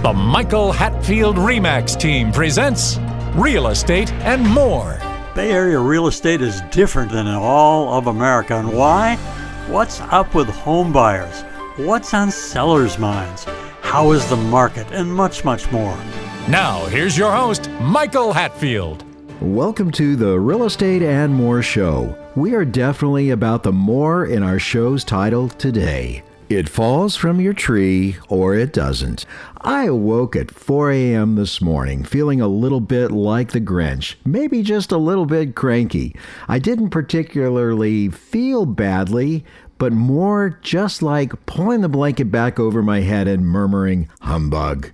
The Michael Hatfield RE/MAX team presents Real Estate and More. Bay Area real estate is different than in all of America. And why? What's up with home buyers? What's on sellers' minds? How is the market? And much, much more. Now, here's your host, Michael Hatfield. Welcome to the Real Estate and More show. We are definitely about the more in our show's title today. It falls from your tree or it doesn't. I awoke at 4 a.m. this morning feeling a little bit like the Grinch, maybe just a little bit cranky. I didn't particularly feel badly, but more just like pulling the blanket back over my head and murmuring, humbug.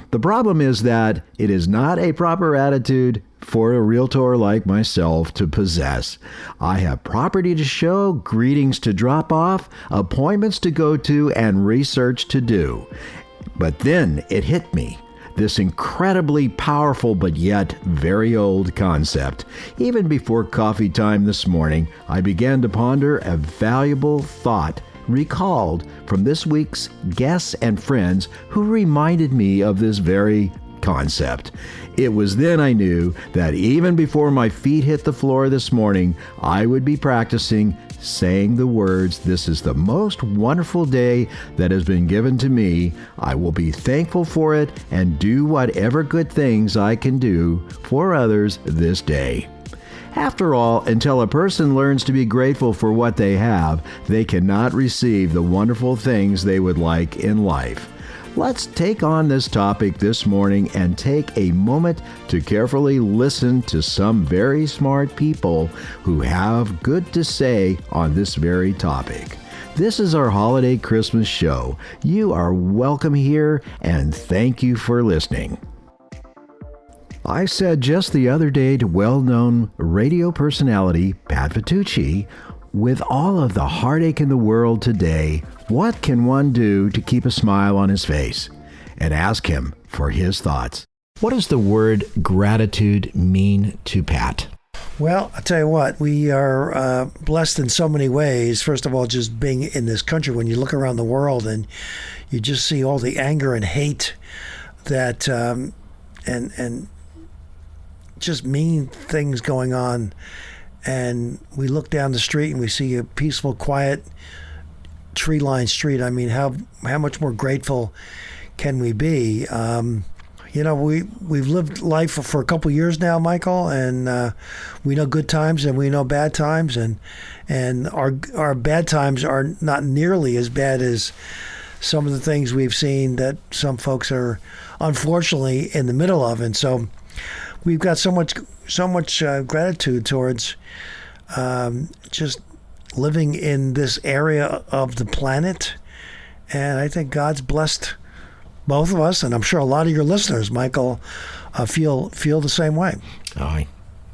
The problem is that it is not a proper attitude for a realtor like myself to possess. I have property to show, greetings to drop off, appointments to go to, and research to do. But then it hit me. This incredibly powerful but yet very old concept. Even before coffee time this morning, I began to ponder a valuable thought recalled from this week's guests and friends who reminded me of this very concept. It was then I knew that even before my feet hit the floor this morning, I would be practicing saying the words, "This is the most wonderful day that has been given to me. I will be thankful for it and do whatever good things I can do for others this day." After all, until a person learns to be grateful for what they have, they cannot receive the wonderful things they would like in life. Let's take on this topic this morning and take a moment to carefully listen to some very smart people who have good to say on this very topic. This is our holiday Christmas show. You are welcome here, and thank you for listening. I said just the other day to well-known radio personality Pat Vitucci, with all of the heartache in the world today, what can one do to keep a smile on his face? And ask him for his thoughts. What does the word gratitude mean to Pat? Well, I'll tell you what, we are blessed in so many ways. First of all, just being in this country, when you look around the world and you just see all the anger and hate that and just mean things going on. And we look down the street and we see a peaceful, quiet, tree-lined street. I mean, how much more grateful can we be? We've lived life for a couple years now, Michael, and we know good times and we know bad times, and our bad times are not nearly as bad as some of the things we've seen that some folks are unfortunately in the middle of. And so we've got so much gratitude towards just living in this area of the planet. And I think God's blessed both of us, and I'm sure a lot of your listeners, Michael, feel the same way. Oh, I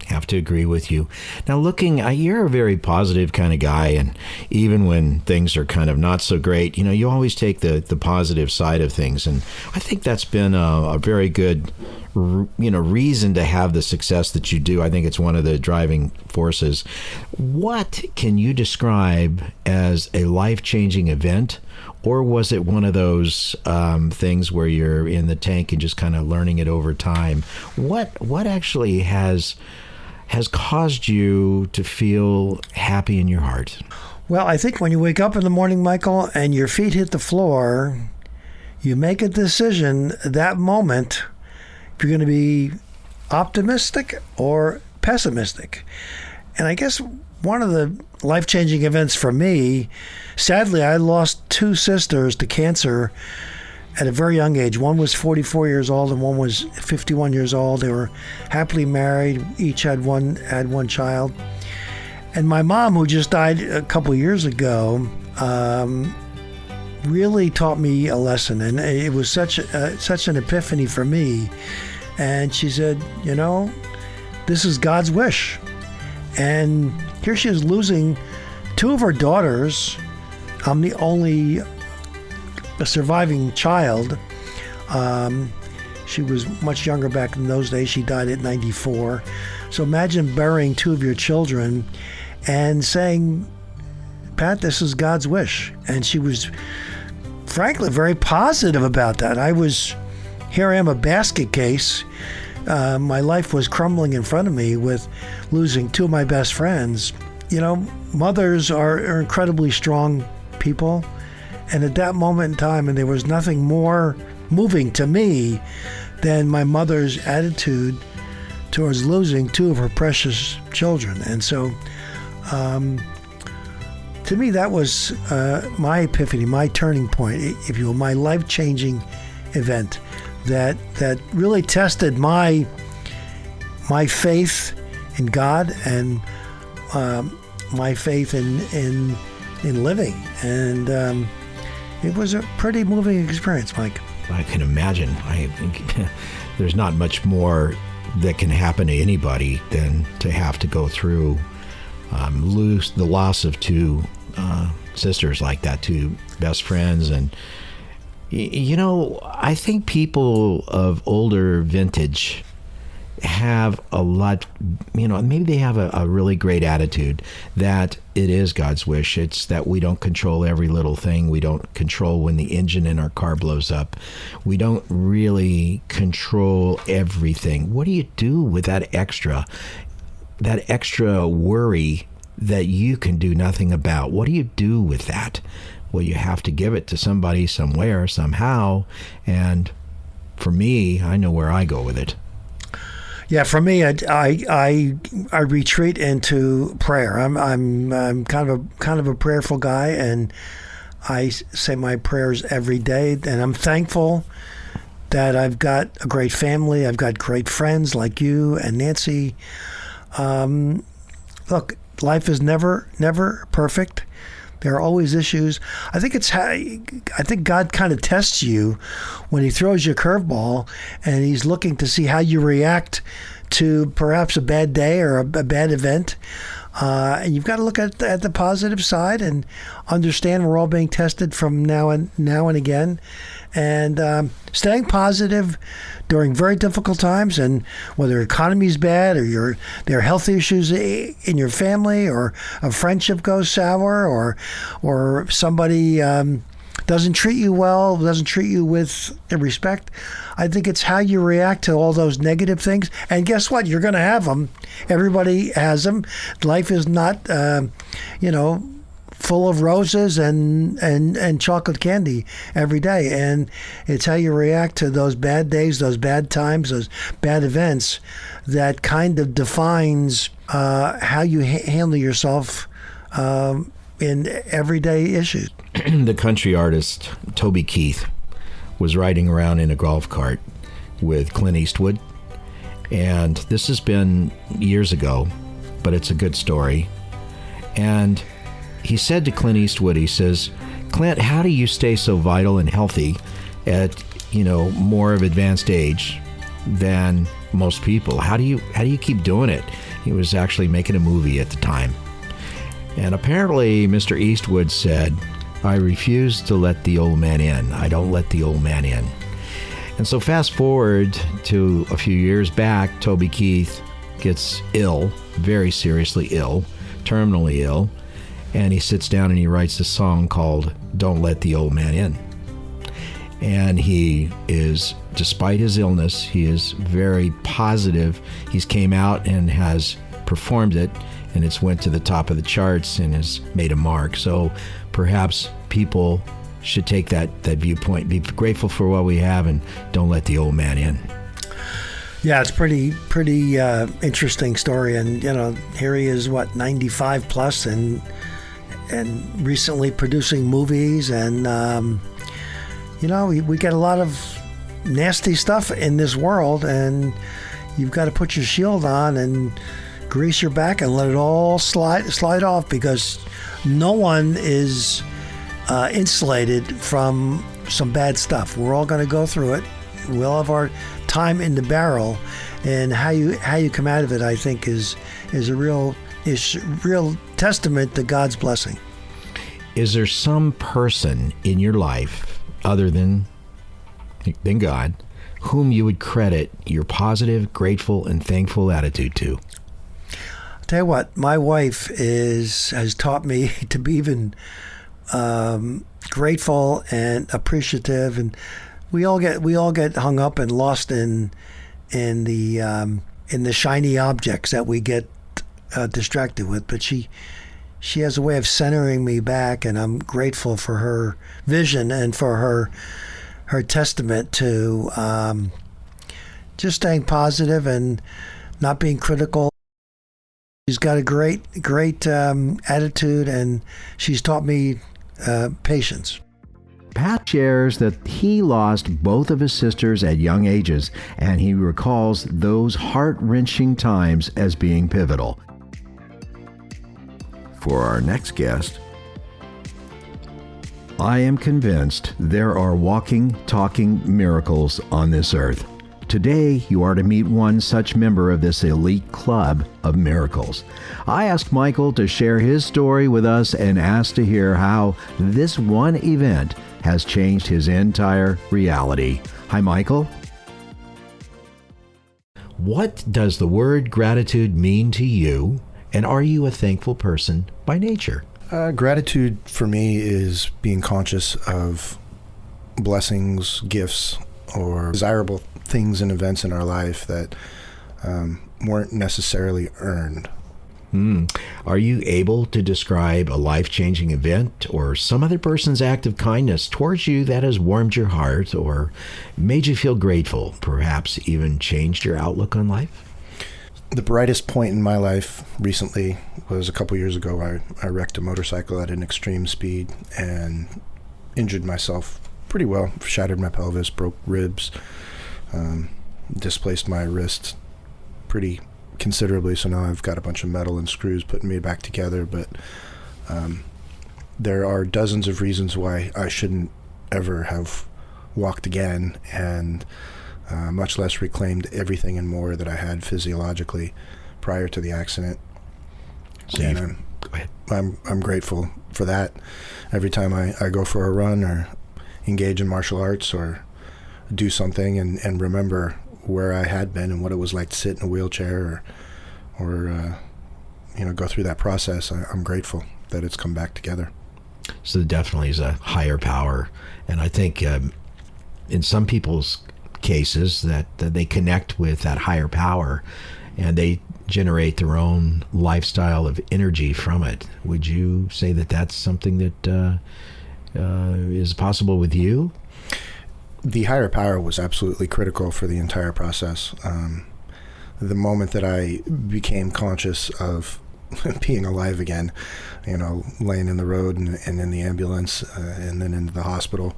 have to agree with you. Now, you're a very positive kind of guy, and even when things are kind of not so great, you always take the positive side of things. And I think that's been a very good reason to have the success that you do. I think it's one of the driving forces. What can you describe as a life-changing event, or was it one of those things where you're in the tank and just kind of learning it over time? What actually has caused you to feel happy in your heart? Well, I think when you wake up in the morning, Michael, and your feet hit the floor, you make a decision that moment if you're going to be optimistic or pessimistic. And I guess one of the life-changing events for me, sadly, I lost two sisters to cancer at a very young age. One was 44 years old and one was 51 years old. They were happily married, each had one child. And my mom, who just died a couple years ago, really taught me a lesson, and it was such an epiphany for me. And she said, this is God's wish. And here she is losing two of her daughters. I'm the only surviving child. She was much younger back in those days. She died at 94. So imagine burying two of your children and saying, Pat, this is God's wish. And she was frankly very positive about that. I was here I am, a basket case. My life was crumbling in front of me with losing two of my best friends. You know, mothers are incredibly strong people. And at that moment in time, and there was nothing more moving to me than my mother's attitude towards losing two of her precious children. And so, to me, that was my epiphany, my turning point, if you will, my life-changing event that really tested my faith in God and my faith in living. And it was a pretty moving experience, Mike. I can imagine. I think there's not much more that can happen to anybody than to have to go through lose the loss of two sisters like that, two best friends. And you know, I think people of older vintage have a lot, you know, maybe they have a really great attitude that it is God's wish. It's that we don't control every little thing. We don't control when the engine in our car blows up. We don't really control everything. What do you do with that extra worry that you can do nothing about? What do you do with that? Well, you have to give it to somebody somewhere, somehow. And for me, I know where I go with it. Yeah, for me, I retreat into prayer. I'm kind of a prayerful guy, and I say my prayers every day. And I'm thankful that I've got a great family. I've got great friends like you and Nancy. Look, life is never perfect. There are always issues. I think God kind of tests you when he throws you a curveball, and he's looking to see how you react to perhaps a bad day or a bad event. And you've got to look at the positive side and understand we're all being tested from now and again. And staying positive during very difficult times, and whether economy's bad or there are health issues in your family, or a friendship goes sour, or somebody doesn't treat you well, doesn't treat you with respect. I think it's how you react to all those negative things. And guess what? You're going to have them. Everybody has them. Life is not, full of roses and chocolate candy every day. And it's how you react to those bad days, those bad times, those bad events that kind of defines how you handle yourself in everyday issues. The country artist Toby Keith was riding around in a golf cart with Clint Eastwood. And this has been years ago, but it's a good story. And he said to Clint Eastwood, he says, "Clint, how do you stay so vital and healthy at, more of advanced age than most people? How do you keep doing it?" He was actually making a movie at the time. And apparently Mr. Eastwood said, "I refuse to let the old man in. I don't let the old man in." And so fast forward to a few years back, Toby Keith gets ill, very seriously ill, terminally ill. And he sits down and he writes a song called "Don't Let the Old Man In." And he is, despite his illness, he is very positive. He's came out and has performed it, and it's went to the top of the charts and has made a mark. So perhaps people should take that viewpoint, be grateful for what we have, and don't let the old man in. Yeah, it's pretty interesting story. And here he is, 95 plus, and recently producing movies. And we get a lot of nasty stuff in this world, and you've got to put your shield on and grease your back and let it all slide off, because no one is insulated from some bad stuff. We're all going to go through it. We'll have our time in the barrel, and how you come out of it, I think, is a real testament to God's blessing. Is there some person in your life other than God whom you would credit your positive, grateful, and thankful attitude to? I'll tell you what, my wife has taught me to be even grateful and appreciative and we all get hung up and lost in the shiny objects that we get distracted with. But she has a way of centering me back, and I'm grateful for her vision and for her testament to just staying positive and not being critical. She's got a great attitude, and she's taught me patience. Pat shares that he lost both of his sisters at young ages, and he recalls those heart-wrenching times as being pivotal. For our next guest, I am convinced there are walking, talking miracles on this earth. Today, you are to meet one such member of this elite club of miracles. I asked Michael to share his story with us and asked to hear how this one event has changed his entire reality. Hi, Michael. What does the word gratitude mean to you, and are you a thankful person by nature? Gratitude for me is being conscious of blessings, gifts, or desirable things and events in our life that weren't necessarily earned. Are you able to describe a life-changing event or some other person's act of kindness towards you that has warmed your heart or made you feel grateful, perhaps even changed your outlook on life? The brightest point in my life recently was a couple years ago. I wrecked a motorcycle at an extreme speed and injured myself pretty well. Shattered my pelvis, broke ribs, displaced my wrist pretty considerably, so now I've got a bunch of metal and screws putting me back together. But there are dozens of reasons why I shouldn't ever have walked again, and much less reclaimed everything and more that I had physiologically prior to the accident. And Go ahead. I'm grateful for that. Every time I go for a run or engage in martial arts or do something and remember where I had been and what it was like to sit in a wheelchair or go through that process, I'm grateful that it's come back together. So there definitely is a higher power, and I think in some people's cases that they connect with that higher power and they generate their own lifestyle of energy from it. Would you say that that's something that is possible with you? The higher power was absolutely critical for the entire process. The moment that I became conscious of being alive again, laying in the road and in the ambulance and then into the hospital,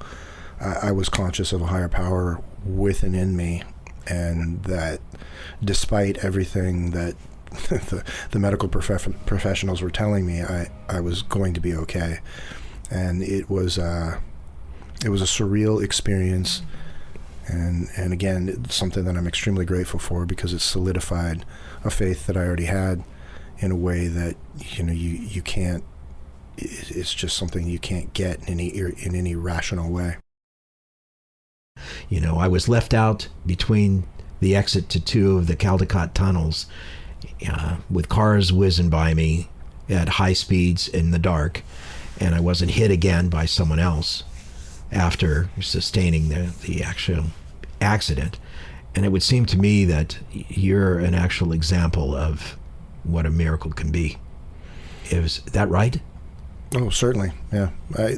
I was conscious of a higher power within in me, and that despite everything that the medical professionals were telling me, I was going to be okay. And it was a surreal experience, and again, it's something that I'm extremely grateful for, because it solidified a faith that I already had in a way that you can't. It's just something you can't get in any rational way. I was left out between the exit to 2 of the Caldecott tunnels with cars whizzing by me at high speeds in the dark, and I wasn't hit again by someone else after sustaining the actual accident. And it would seem to me that you're an actual example of what a miracle can be. Is that right? Oh, certainly, yeah.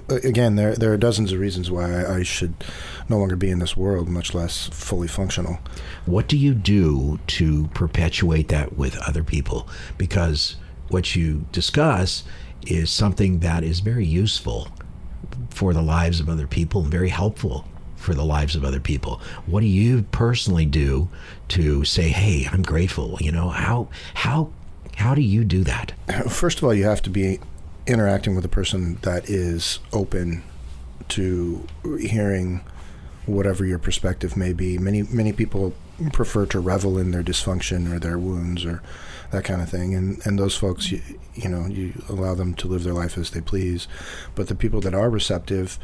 Again, there are dozens of reasons why I should no longer be in this world, much less fully functional. What do you do to perpetuate that with other people? Because what you discuss is something that is very useful for the lives of other people and very helpful for the lives of other people. What do you personally do to say, hey, I'm grateful? How do you do that? First of all, you have to be interacting with a person that is open to hearing whatever your perspective may be. Many people prefer to revel in their dysfunction or their wounds or that kind of thing, and those folks, you allow them to live their life as they please. But the people that are receptive,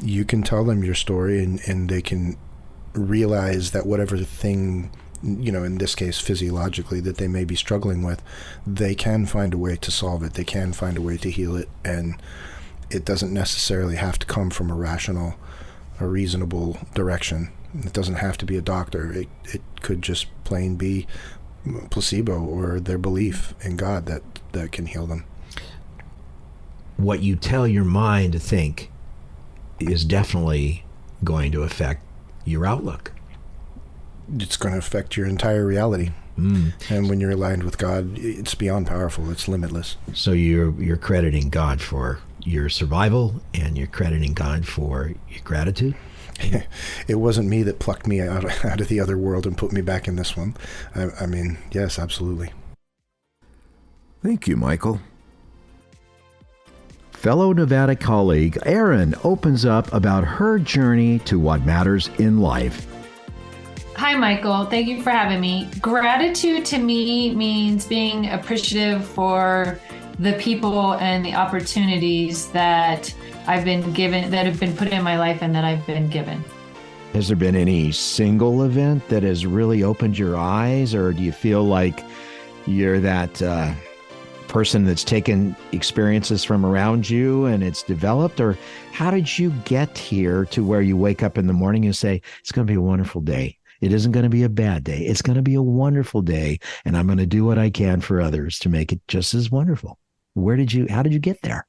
you can tell them your story, and they can realize that whatever thing, in this case physiologically, that they may be struggling with, they can find a way to solve it. They can find a way to heal it, and it doesn't necessarily have to come from a rational a reasonable direction. It doesn't have to be a doctor. It could just plain be placebo or their belief in God that can heal them. What you tell your mind to think is definitely going to affect your outlook. It's going to affect your entire reality. And when you're aligned with God, it's beyond powerful. It's limitless. So you're crediting God for your survival, and you're crediting God for your gratitude? It wasn't me that plucked me out of the other world and put me back in this one. I mean, yes, absolutely. Thank you, Michael. Fellow Nevada colleague Erin opens up about her journey to what matters in life. Hi, Michael. Thank you for having me. Gratitude to me means being appreciative for the people and the opportunities that I've been given, that have been put in my life and that I've been given. Has there been any single event that has really opened your eyes, or do you feel like you're that person that's taken experiences from around you and it's developed? Or how did you get here to where you wake up in the morning and say, it's going to be a wonderful day? It isn't going to be a bad day. It's going to be a wonderful day, and I'm going to do what I can for others to make it just as wonderful. How did you get there?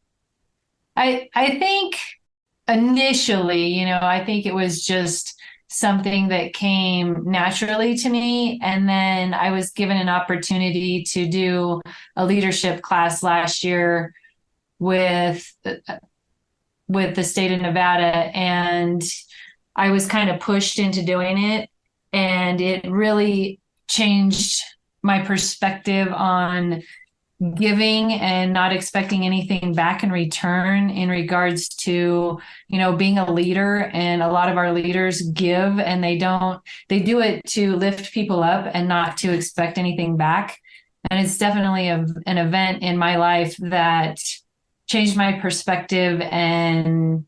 I think initially, I think it was just something that came naturally to me. And then I was given an opportunity to do a leadership class last year with the state of Nevada. And I was kind of pushed into doing it. And it really changed my perspective on giving and not expecting anything back in return in regards to, being a leader. And a lot of our leaders give, and they do it to lift people up and not to expect anything back. And it's definitely an event in my life that changed my perspective and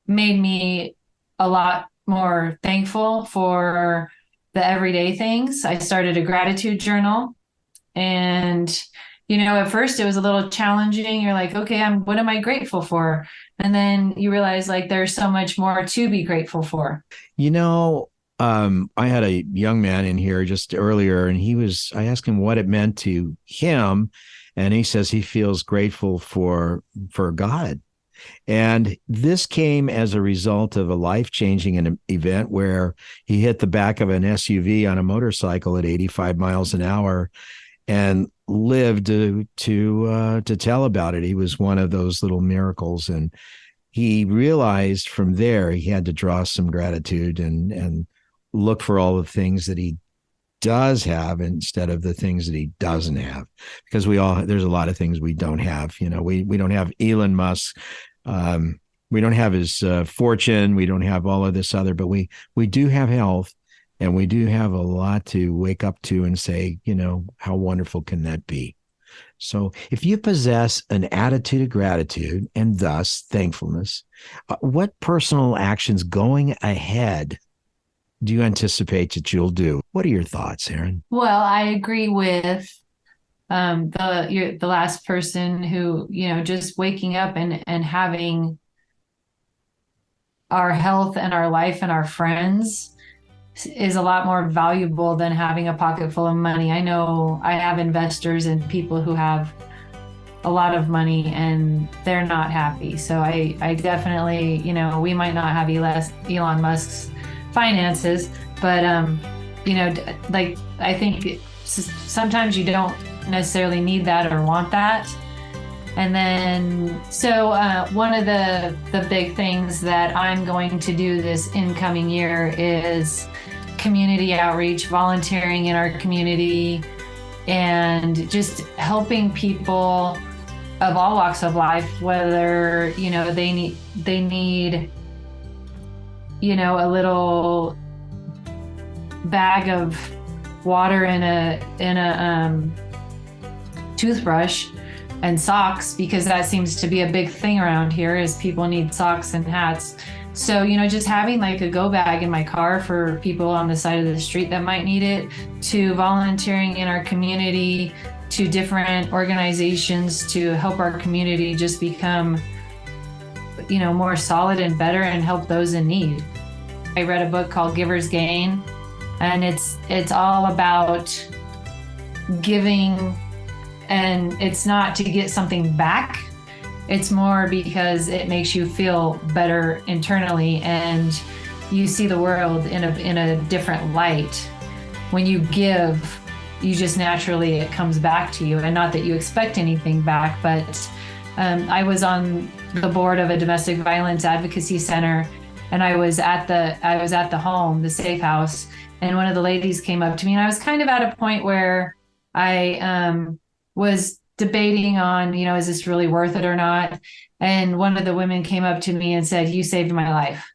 made me a lot more thankful for the everyday things. I started a gratitude journal, and at first it was a little challenging. You're like, okay, what am I grateful for? And then you realize like there's so much more to be grateful for. I had a young man in here just earlier, and I asked him what it meant to him, and he says he feels grateful for God. And this came as a result of a life-changing event where he hit the back of an SUV on a motorcycle at 85 miles an hour and lived to tell about it. He was one of those little miracles. And he realized from there he had to draw some gratitude and look for all the things that he does have instead of the things that he doesn't have, because there's a lot of things we don't have. We don't have Elon Musk. We don't have his fortune. We don't have all of this other, but we do have health, and we do have a lot to wake up to and say, how wonderful can that be? So if you possess an attitude of gratitude and thus thankfulness, what personal actions going ahead do you anticipate that you'll do? What are your thoughts, Erin? Well, I agree with the last person who, just waking up and having our health and our life and our friends is a lot more valuable than having a pocket full of money. I know I have investors and people who have a lot of money and they're not happy. So I definitely, we might not have Elon Musk's finances, but, I think sometimes you don't necessarily need that or want that. And then, so one of the big things that I'm going to do this incoming year is community outreach, volunteering in our community, and just helping people of all walks of life, whether, they need, a little bag of water in a toothbrush and socks, because that seems to be a big thing around here is people need socks and hats. So, just having like a go bag in my car for people on the side of the street that might need it, to volunteering in our community, to different organizations to help our community just become, more solid and better and help those in need. I read a book called Giver's Gain, and it's all about giving, and it's not to get something back. It's more because it makes you feel better internally, and you see the world in a different light. When you give, you just naturally, it comes back to you, and not that you expect anything back. But I was on the board of a domestic violence advocacy center, and I was at the home, the safe house, and one of the ladies came up to me, and I was kind of at a point where I was debating on, is this really worth it or not? And one of the women came up to me and said, "You saved my life.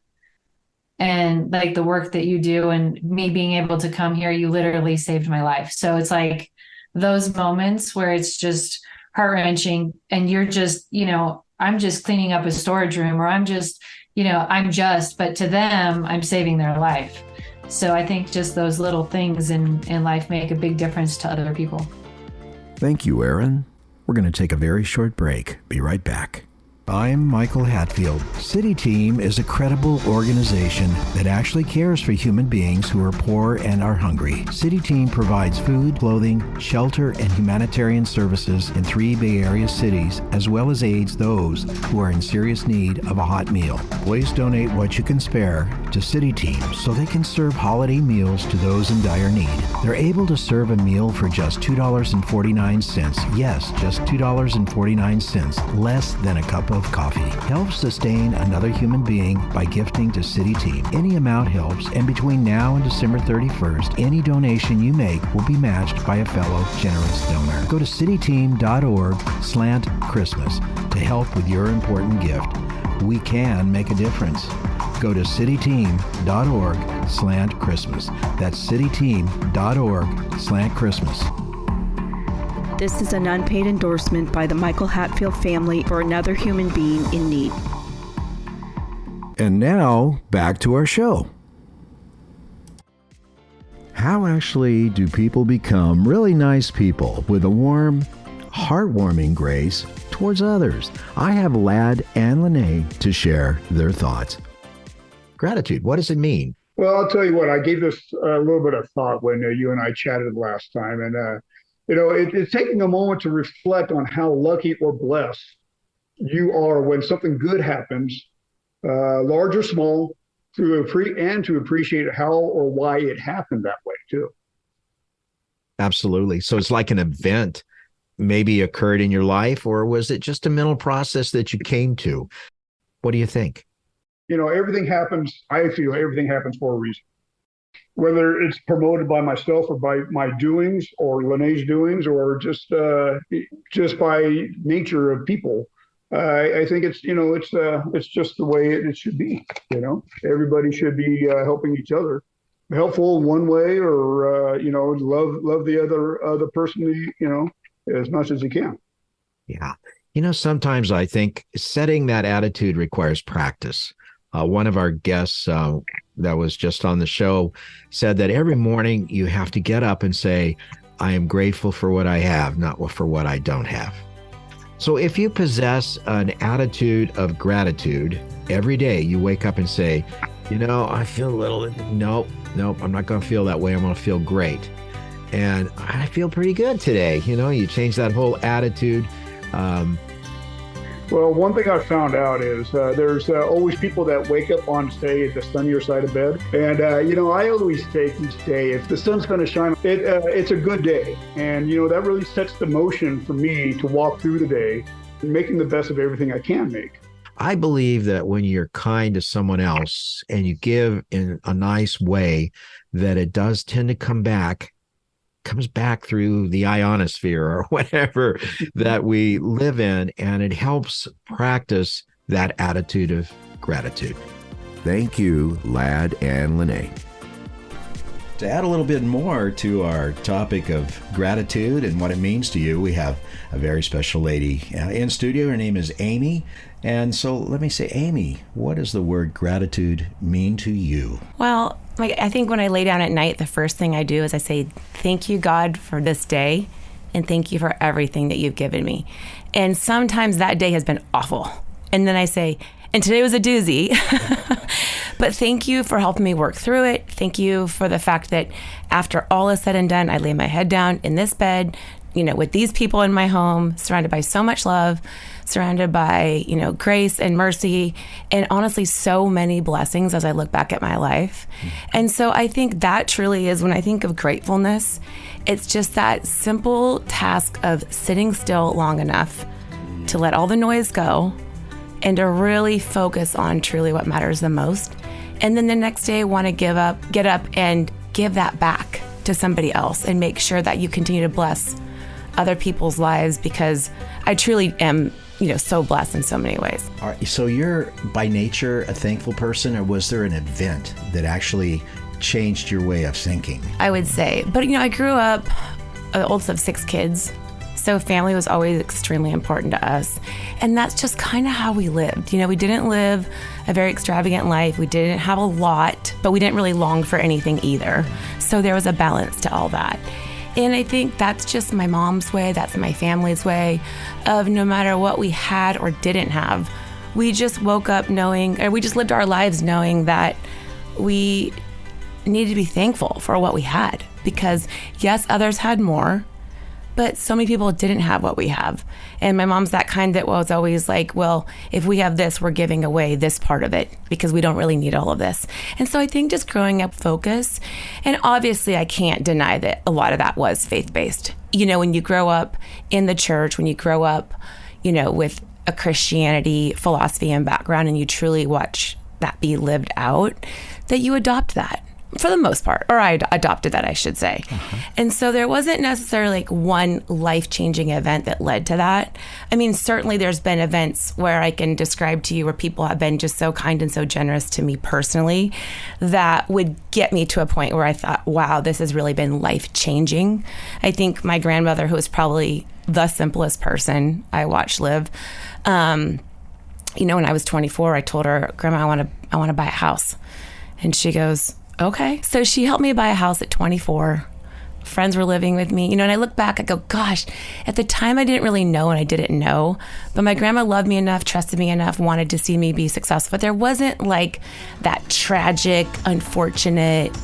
And like the work that you do and me being able to come here, you literally saved my life." So it's like those moments where it's just heart-wrenching, and you're just, I'm just cleaning up a storage room, or I'm just, but to them, I'm saving their life. So I think just those little things in life make a big difference to other people. Thank you, Aaron. We're going to take a very short break. Be right back. I'm Michael Hatfield. City Team is a credible organization that actually cares for human beings who are poor and are hungry. City Team provides food, clothing, shelter, and humanitarian services in 3 Bay Area cities, as well as aids those who are in serious need of a hot meal. Please donate what you can spare to City Team so they can serve holiday meals to those in dire need. They're able to serve a meal for just $2.49. Yes, just $2.49, less than a cup of coffee. Help sustain another human being by gifting to City Team. Any amount helps, and between now and December 31st, any donation you make will be matched by a fellow generous donor. Go to cityteam.org/Christmas to help with your important gift. We can make a difference. Go to cityteam.org/Christmas. That's cityteam.org/Christmas. This is an unpaid endorsement by the Michael Hatfield family for another human being in need. And now, back to our show. How actually do people become really nice people with a warm, heartwarming grace towards others? I have Lad and Lene to share their thoughts. Gratitude, what does it mean? Well, I'll tell you what, I gave this a little bit of thought when you and I chatted last time. And, it's taking a moment to reflect on how lucky or blessed you are when something good happens, large or small, to appreciate how or why it happened that way too. Absolutely. So it's like an event maybe occurred in your life, or was it just a mental process that you came to? What do you think? Everything happens. I feel everything happens for a reason. Whether it's promoted by myself or by my doings or Lene's doings or just by nature of people, I think it's just the way it should be. Everybody should be helping each other, helpful in one way, or love the other person, as much as you can. Yeah, sometimes I think setting that attitude requires practice. One of our guests that was just on the show said that every morning you have to get up and say, "I am grateful for what I have, not for what I don't have." So if you possess an attitude of gratitude every day, you wake up and say, I feel a little, nope, I'm not going to feel that way. I'm going to feel great. And I feel pretty good today. You change that whole attitude. Well, one thing I've found out is there's always people that wake up on, say, the sunnier side of bed. And, I always say each day, if the sun's going to shine, it's a good day. And, that really sets the motion for me to walk through the day, making the best of everything I can make. I believe that when you're kind to someone else and you give in a nice way, that it does tend to comes back through the ionosphere or whatever that we live in, and it helps practice that attitude of gratitude. Thank you, Lad and Lene. To add a little bit more to our topic of gratitude and what it means to you, we have a very special lady in studio. Her name is Amy. And so let me say, Amy, what does the word gratitude mean to you? Well, I think when I lay down at night, the first thing I do is I say, thank you, God, for this day, and thank you for everything that you've given me. And sometimes that day has been awful. And then I say, And today was a doozy. But thank you for helping me work through it. Thank you for the fact that after all is said and done, I lay my head down in this bed, with these people in my home, surrounded by so much love, surrounded by, grace and mercy, and honestly, so many blessings as I look back at my life. And so I think that truly is, when I think of gratefulness, it's just that simple task of sitting still long enough to let all the noise go and to really focus on truly what matters the most. And then the next day, want to get up and give that back to somebody else and make sure that you continue to bless other people's lives, because I truly am, so blessed in so many ways. All right, so you're by nature a thankful person, or was there an event that actually changed your way of thinking? I would say, but I grew up the oldest of 6 kids, so family was always extremely important to us, and that's just kind of how we lived. We didn't live a very extravagant life. We didn't have a lot, but we didn't really long for anything either. So there was a balance to all that. And I think that's just my mom's way, that's my family's way of, no matter what we had or didn't have, we just woke up knowing, or we just lived our lives knowing that we needed to be thankful for what we had. Because yes, others had more, but so many people didn't have what we have. And my mom's that kind that was always like, well, if we have this, we're giving away this part of it because we don't really need all of this. And so I think just growing up focus, and obviously I can't deny that a lot of that was faith-based. When you grow up in the church, when you grow up, with a Christianity philosophy and background, and you truly watch that be lived out, that you adopt that. For the most part, or I adopted that, I should say. And so there wasn't necessarily like one life-changing event that led to that. I mean, certainly there's been events where I can describe to you where people have been just so kind and so generous to me personally that would get me to a point where I thought, wow, this has really been life-changing. I think my grandmother, who was probably the simplest person I watched live, when I was 24, I told her, Grandma, I want to buy a house. And she goes, okay. So she helped me buy a house at 24. Friends were living with me, and I look back, I go, gosh, at the time I didn't really know and I didn't know, but my grandma loved me enough, trusted me enough, wanted to see me be successful. But there wasn't like that tragic, unfortunate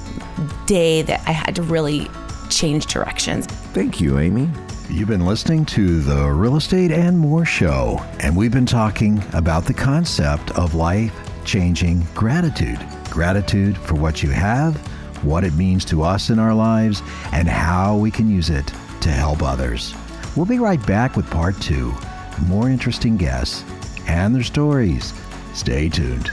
day that I had to really change directions. Thank you, Amy. You've been listening to the Real Estate and More show, and we've been talking about the concept of life-changing gratitude. Gratitude for what you have, what it means to us in our lives, and how we can use it to help others. We'll be right back with part 2, more interesting guests and their stories. Stay tuned.